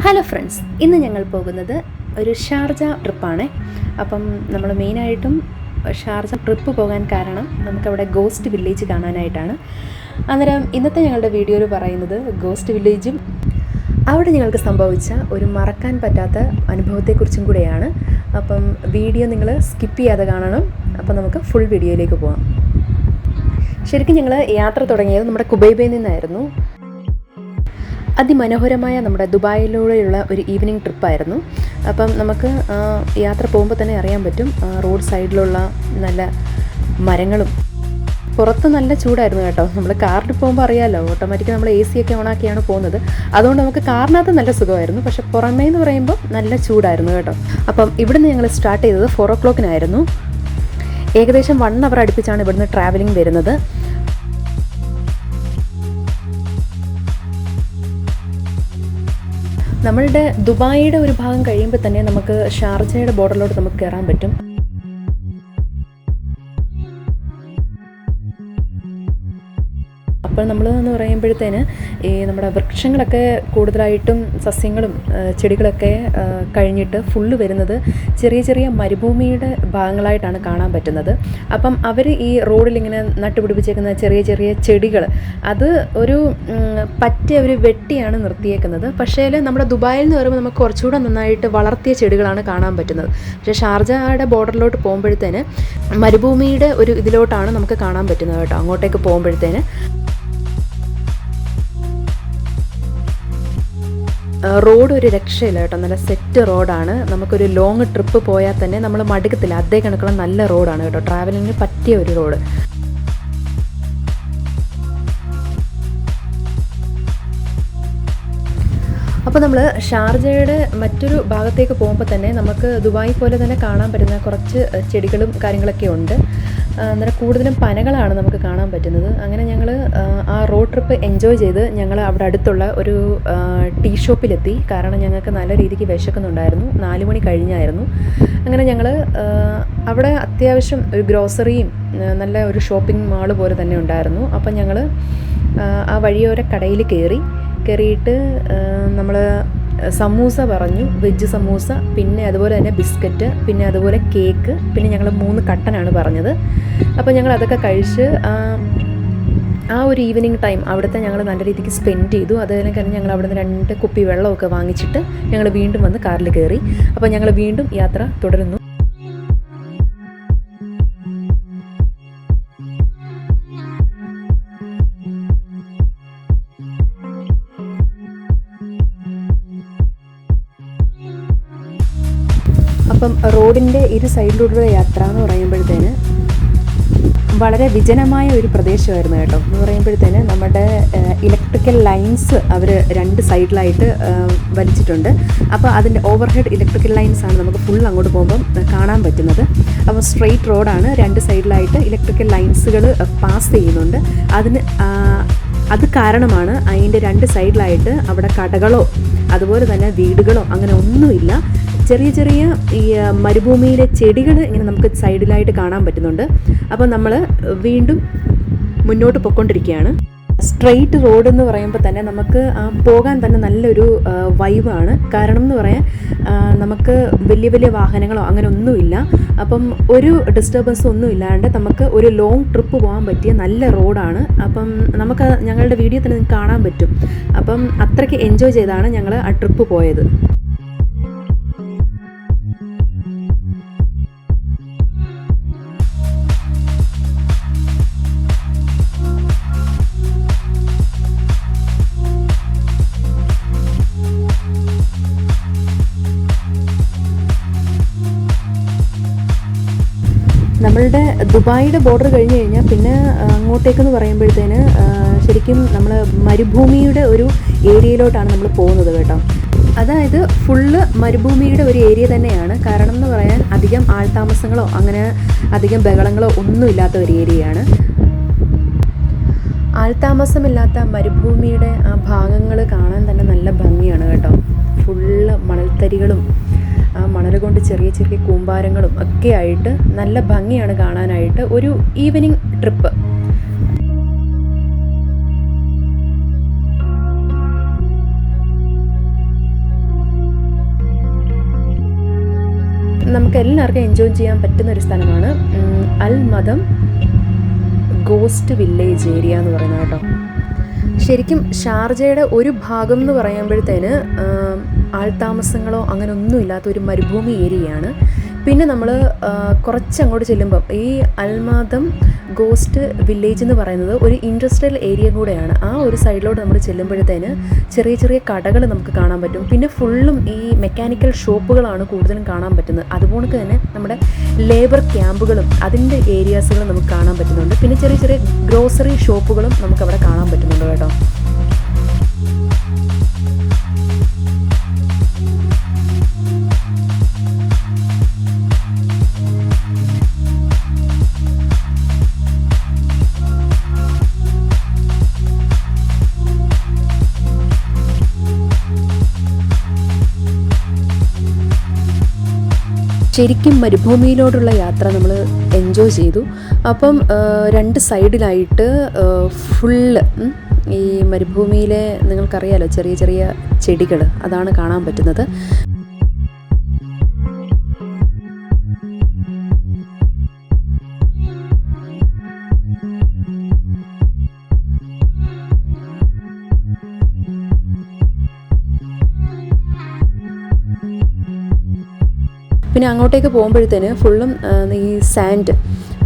Hello friends, ഇന്ന് ഞങ്ങൾ പോകുന്നത് ഒരു ഷാർജ ട്രിപ്പാണ്. അപ്പം നമ്മൾ മെയിനായിട്ടും ഷാർജ ട്രിപ്പ് പോകാൻ കാരണം നമുക്കവിടെ ഗോസ്റ്റ് വില്ലേജ് കാണാനായിട്ടാണ്. അന്നേരം ഇന്നത്തെ ഞങ്ങളുടെ വീഡിയോയിൽ പറയുന്നത് ഗോസ്റ്റ് വില്ലേജും അവിടെ ഞങ്ങൾക്ക് സംഭവിച്ച ഒരു മറക്കാൻ പറ്റാത്ത അനുഭവത്തെക്കുറിച്ചും കൂടെയാണ്. അപ്പം വീഡിയോ നിങ്ങൾ സ്കിപ്പ് ചെയ്യാതെ കാണണം. അപ്പം നമുക്ക് ഫുൾ വീഡിയോയിലേക്ക് പോകാം. ശരിക്കും ഞങ്ങൾ യാത്ര തുടങ്ങിയത് നമ്മുടെ കുബൈബയിൽ നിന്നായിരുന്നു. അതിമനോഹരമായ നമ്മുടെ ദുബായിലൂടെയുള്ള ഒരു ഈവനിങ് ട്രിപ്പായിരുന്നു. അപ്പം നമുക്ക് യാത്ര പോകുമ്പോൾ തന്നെ അറിയാൻ പറ്റും, റോഡ് സൈഡിലുള്ള നല്ല മരങ്ങളും. പുറത്ത് നല്ല ചൂടായിരുന്നു കേട്ടോ. നമ്മൾ കാറിൽ പോകുമ്പോൾ അറിയാമല്ലോ, ഓട്ടോമാറ്റിക് നമ്മൾ AC ഒക്കെ ഓണാക്കിയാണ് പോകുന്നത്. അതുകൊണ്ട് നമുക്ക് കാറിനകത്ത് നല്ല സുഖമായിരുന്നു. പക്ഷെ പുറമേ എന്ന് പറയുമ്പോൾ നല്ല ചൂടായിരുന്നു കേട്ടോ. അപ്പം ഇവിടുന്ന് ഞങ്ങൾ സ്റ്റാർട്ട് ചെയ്തത് 4 o'clock ഏകദേശം 1 hour അടുപ്പിച്ചാണ് ഇവിടുന്ന് ട്രാവലിംഗ് വരുന്നത്. നമ്മളുടെ ദുബായിയുടെ ഒരു ഭാഗം കഴിയുമ്പോൾ തന്നെ നമുക്ക് ഷാർജയുടെ ബോർഡറിലോട്ട് നമുക്ക് കയറാൻ പറ്റും. അപ്പോൾ നമ്മൾ എന്ന് പറയുമ്പോഴത്തേന് ഈ നമ്മുടെ വൃക്ഷങ്ങളൊക്കെ കൂടുതലായിട്ടും സസ്യങ്ങളും ചെടികളൊക്കെ കഴിഞ്ഞിട്ട് ഫുള്ള് വരുന്നത് ചെറിയ ചെറിയ മരുഭൂമിയുടെ ഭാഗങ്ങളായിട്ടാണ് കാണാൻ പറ്റുന്നത്. അപ്പം അവർ ഈ റോഡിലിങ്ങനെ നട്ടുപിടിപ്പിച്ചേക്കുന്ന ചെറിയ ചെറിയ ചെടികൾ അത് ഒരു പറ്റിയ ഒരു വെട്ടിയാണ് നിർത്തിയേക്കുന്നത്. പക്ഷേ നമ്മുടെ ദുബായിൽ നിന്ന് വരുമ്പോൾ നമുക്ക് കുറച്ചുകൂടെ നന്നായിട്ട് വളർത്തിയ ചെടികളാണ് കാണാൻ പറ്റുന്നത്. പക്ഷേ ഷാർജയുടെ ബോർഡറിലോട്ട് പോകുമ്പോഴത്തേന് മരുഭൂമിയുടെ ഒരു ഇതിലോട്ടാണ് നമുക്ക് കാണാൻ പറ്റുന്നത് കേട്ടോ. അങ്ങോട്ടേക്ക് പോകുമ്പോഴത്തേന് റോഡ് ഒരു രക്ഷയില്ല കേട്ടോ. നല്ല സെറ്റ് റോഡാണ്. നമുക്കൊരു ലോങ് ട്രിപ്പ് പോയാൽ തന്നെ നമ്മൾ മടുക്കത്തില്ല. അതേ കണക്കുള്ള നല്ല റോഡാണ് കേട്ടോ. ട്രാവലിങ്ങിന് പറ്റിയ ഒരു റോഡ്. അപ്പോൾ നമ്മൾ ഷാർജയുടെ മറ്റൊരു ഭാഗത്തേക്ക് പോകുമ്പോൾ തന്നെ നമുക്ക് ദുബായ് പോലെ തന്നെ കാണാൻ പറ്റുന്ന കുറച്ച് ചെടികളും കാര്യങ്ങളൊക്കെ ഉണ്ട്. അന്നേരം കൂടുതലും പനകളാണ് നമുക്ക് കാണാൻ പറ്റുന്നത്. അങ്ങനെ ഞങ്ങൾ ആ റോഡ് ട്രിപ്പ് എൻജോയ് ചെയ്ത് ഞങ്ങൾ അവിടെ അടുത്തുള്ള ഒരു ടീ ഷോപ്പിലെത്തി. കാരണം ഞങ്ങൾക്ക് നല്ല രീതിക്ക് വിശക്കുന്നുണ്ടായിരുന്നു. 4 മണി കഴിഞ്ഞായിരുന്നു. അങ്ങനെ ഞങ്ങൾ അവിടെ അത്യാവശ്യം ഒരു ഗ്രോസറിയും നല്ല ഒരു ഷോപ്പിംഗ് മാള് പോലെ തന്നെ ഉണ്ടായിരുന്നു. അപ്പം ഞങ്ങൾ ആ വഴിയോര കടയിൽ കയറിയിട്ട് നമ്മൾ സമൂസ പറഞ്ഞു, വെജ് സമൂസ, പിന്നെ അതുപോലെ തന്നെ ബിസ്ക്കറ്റ്, പിന്നെ അതുപോലെ കേക്ക്, പിന്നെ ഞങ്ങൾ 3 കട്ടനാണ് പറഞ്ഞത്. അപ്പോൾ ഞങ്ങൾ അതൊക്കെ കഴിച്ച് ആ ഒരു ഈവനിങ് ടൈം അവിടുത്തെ ഞങ്ങൾ നല്ല രീതിക്ക് സ്പെൻഡ് ചെയ്തു. അതുപോലെ തന്നെ ഞങ്ങൾ അവിടുന്ന് 2 കുപ്പി വെള്ളമൊക്കെ വാങ്ങിച്ചിട്ട് ഞങ്ങൾ വീണ്ടും വന്ന് കാറിൽ കയറി. അപ്പോൾ ഞങ്ങൾ വീണ്ടും യാത്ര തുടരുന്നു. അപ്പം റോഡിൻ്റെ ഇരു സൈഡിലൂടെയുള്ള യാത്ര എന്ന് പറയുമ്പോഴത്തേന് വളരെ വിജനമായ ഒരു പ്രദേശമായിരുന്നു കേട്ടോ. എന്ന് പറയുമ്പോഴത്തേന് നമ്മുടെ ഇലക്ട്രിക്കൽ ലൈൻസ് അവർ 2 സൈഡിലായിട്ട് വലിച്ചിട്ടുണ്ട്. അപ്പോൾ അതിൻ്റെ ഓവർഹെഡ് ഇലക്ട്രിക്കൽ ലൈൻസാണ് നമുക്ക് ഫുൾ അങ്ങോട്ട് പോകുമ്പം കാണാൻ പറ്റുന്നത്. അപ്പോൾ സ്ട്രെയിറ്റ് റോഡാണ്. 2 സൈഡിലായിട്ട് ഇലക്ട്രിക്കൽ ലൈൻസുകൾ പാസ് ചെയ്യുന്നുണ്ട്. അത് കാരണമാണ് അതിൻ്റെ 2 സൈഡിലായിട്ട് അവിടെ കടകളോ അതുപോലെ തന്നെ വീടുകളോ അങ്ങനെ ഒന്നുമില്ല. ചെറിയ ചെറിയ ഈ മരുഭൂമിയിലെ ചെടികൾ ഇങ്ങനെ നമുക്ക് സൈഡിലായിട്ട് കാണാൻ പറ്റുന്നുണ്ട്. അപ്പോൾ നമ്മൾ വീണ്ടും മുന്നോട്ട് പോയിക്കൊണ്ടിരിക്കുകയാണ്. സ്ട്രെയിറ്റ് റോഡ് എന്ന് പറയുമ്പോൾ തന്നെ നമുക്ക് പോകാൻ തന്നെ നല്ലൊരു വൈബാണ്. കാരണം എന്ന് പറയാൻ നമുക്ക് വലിയ വലിയ വാഹനങ്ങളോ അങ്ങനെ ഒന്നുമില്ല. അപ്പം ഒരു ഡിസ്റ്റർബൻസ് ഒന്നും ഇല്ലാണ്ട് നമുക്ക് ഒരു ലോങ് ട്രിപ്പ് പോകാൻ പറ്റിയ നല്ല റോഡാണ്. അപ്പം നമുക്ക് ഞങ്ങളുടെ വീഡിയോ തന്നെ നിങ്ങൾക്ക് കാണാൻ പറ്റും. അപ്പം അത്രയ്ക്ക് എൻജോയ് ചെയ്താണ് ഞങ്ങൾ ആ ട്രിപ്പ് പോയത്. നമ്മളുടെ ദുബായിയുടെ ബോർഡർ കഴിഞ്ഞ് കഴിഞ്ഞാൽ പിന്നെ അങ്ങോട്ടേക്കെന്ന് പറയുമ്പോഴത്തേന് ശരിക്കും നമ്മൾ മരുഭൂമിയുടെ ഒരു ഏരിയയിലോട്ടാണ് നമ്മൾ പോകുന്നത് കേട്ടോ. അതായത് ഫുള്ള് മരുഭൂമിയുടെ ഒരു ഏരിയ തന്നെയാണ്. കാരണം എന്ന് പറയാൻ അധികം ആൾതാമസങ്ങളോ അങ്ങനെ അധികം ബഹളങ്ങളോ ഒന്നുമില്ലാത്ത ഒരു ഏരിയയാണ്. ആൾതാമസമില്ലാത്ത മരുഭൂമിയുടെ ആ ഭാഗങ്ങൾ കാണാൻ തന്നെ നല്ല ഭംഗിയാണ് കേട്ടോ. ഫുള്ള് മണൽത്തരികളും ആ മണൽ കൊണ്ട് ചെറിയ ചെറിയ കൂമ്പാരങ്ങളും ഒക്കെ ആയിട്ട് നല്ല ഭംഗിയാണ് കാണാനായിട്ട് ഒരു ഈവനിങ് ട്രിപ്പ്. നമുക്ക് എല്ലാവർക്കും എൻജോയ് ചെയ്യാൻ പറ്റുന്ന ഒരു സ്ഥലമാണ് അൽ മദം ഗോസ്റ്റ് വില്ലേജ് ഏരിയ എന്ന് പറയുന്നത് കേട്ടോ. ശരിക്കും ഷാർജയുടെ ഒരു ഭാഗം എന്ന് പറയുമ്പോഴത്തേന് ആൾതാമസങ്ങളോ അങ്ങനെ ഒന്നും ഇല്ലാത്ത ഒരു മരുഭൂമി ഏരിയയാണ്. പിന്നെ നമ്മൾ കുറച്ചങ്ങോട്ട് ചെല്ലുമ്പം ഈ അൽമാദം ഗോസ്റ്റ് വില്ലേജ് എന്ന് പറയുന്നത് ഒരു ഇൻഡസ്ട്രിയൽ ഏരിയ കൂടെയാണ്. ആ ഒരു സൈഡിലോട്ട് നമ്മൾ ചെല്ലുമ്പോഴത്തേന് ചെറിയ ചെറിയ കടകൾ നമുക്ക് കാണാൻ പറ്റും. പിന്നെ ഫുള്ളും ഈ മെക്കാനിക്കൽ ഷോപ്പുകളാണ് കൂടുതലും കാണാൻ പറ്റുന്നത്. അതുപോലെ തന്നെ നമ്മുടെ ലേബർ ക്യാമ്പുകളും അതിൻ്റെ ഏരിയാസുകളും നമുക്ക് കാണാൻ പറ്റുന്നുണ്ട്. പിന്നെ ചെറിയ ചെറിയ ഗ്രോസറി ഷോപ്പുകളും നമുക്കവിടെ കാണാൻ പറ്റുന്നുണ്ട് കേട്ടോ. ശരിക്കും മരുഭൂമിയിലോട്ടുള്ള യാത്ര നമ്മൾ എൻജോയ് ചെയ്തു. അപ്പം 2 സൈഡിലായിട്ട് ഫുള്ള് ഈ മരുഭൂമിയിലെ നിങ്ങൾക്കറിയാലോ ചെറിയ ചെറിയ ചെടികൾ, അതാണ് കാണാൻ പറ്റുന്നത്. പിന്നെ അങ്ങോട്ടേക്ക് പോകുമ്പോഴത്തേന് ഫുള്ളും ഈ സാൻഡ്,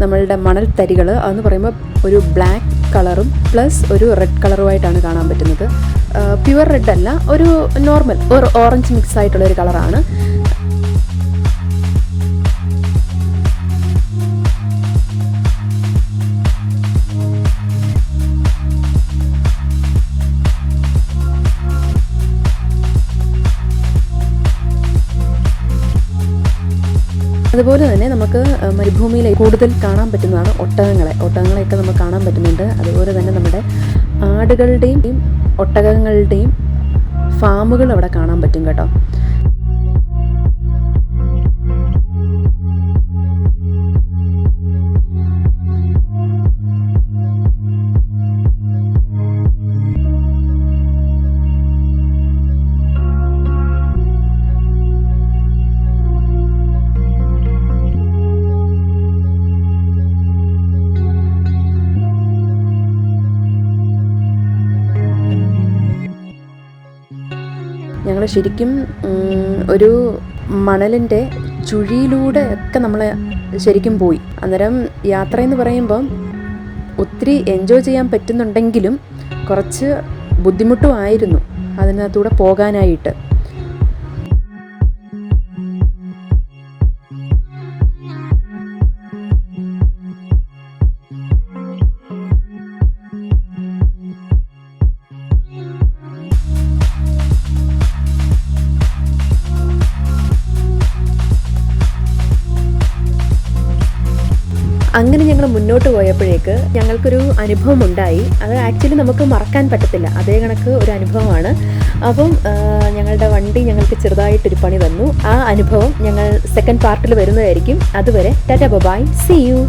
നമ്മളുടെ മണൽത്തരികൾ അതെന്ന് പറയുമ്പോൾ ഒരു ബ്ലാക്ക് കളറും പ്ലസ് ഒരു റെഡ് കളറുമായിട്ടാണ് കാണാൻ പറ്റുന്നത്. പ്യുവർ റെഡ് അല്ല, ഒരു നോർമൽ ഒരു ഓറഞ്ച് മിക്സ് ആയിട്ടുള്ളൊരു കളറാണ്. അതുപോലെ തന്നെ നമുക്ക് മരുഭൂമിയിൽ കൂടുതൽ കാണാൻ പറ്റുന്നതാണ് ഒട്ടകങ്ങളെയൊക്കെ നമുക്ക് കാണാൻ പറ്റുന്നുണ്ട്. അതുപോലെ തന്നെ നമ്മുടെ ആടുകളുടെയും ഒട്ടകങ്ങളുടെയും ഫാമുകൾ അവിടെ കാണാൻ പറ്റും കേട്ടോ. ഞങ്ങൾ ശരിക്കും ഒരു മണലിൻ്റെ ചുഴിയിലൂടെ ഒക്കെ നമ്മൾ ശരിക്കും പോയി. അന്നേരം യാത്രയെന്ന് പറയുമ്പം ഒത്തിരി എൻജോയ് ചെയ്യാൻ പറ്റുന്നുണ്ടെങ്കിലും കുറച്ച് ബുദ്ധിമുട്ടും ആയിരുന്നു അതിനകത്തൂടെ പോകാനായിട്ട്. അങ്ങനെ ഞങ്ങൾ മുന്നോട്ട് പോയപ്പോഴേക്ക് ഞങ്ങൾക്കൊരു അനുഭവം ഉണ്ടായി. അത് ആക്ച്വലി നമുക്ക് മറക്കാൻ പറ്റത്തില്ല, അതേ കണക്ക് ഒരു അനുഭവമാണ്. അപ്പം ഞങ്ങളുടെ വണ്ടി ഞങ്ങൾക്ക് ചെറുതായിട്ടൊരു പണി തന്നു. ആ അനുഭവം ഞങ്ങൾ സെക്കൻഡ് പാർട്ടിൽ വരുന്നതായിരിക്കും. അതുവരെ ടാറ്റാ ബൈ, സീ യു.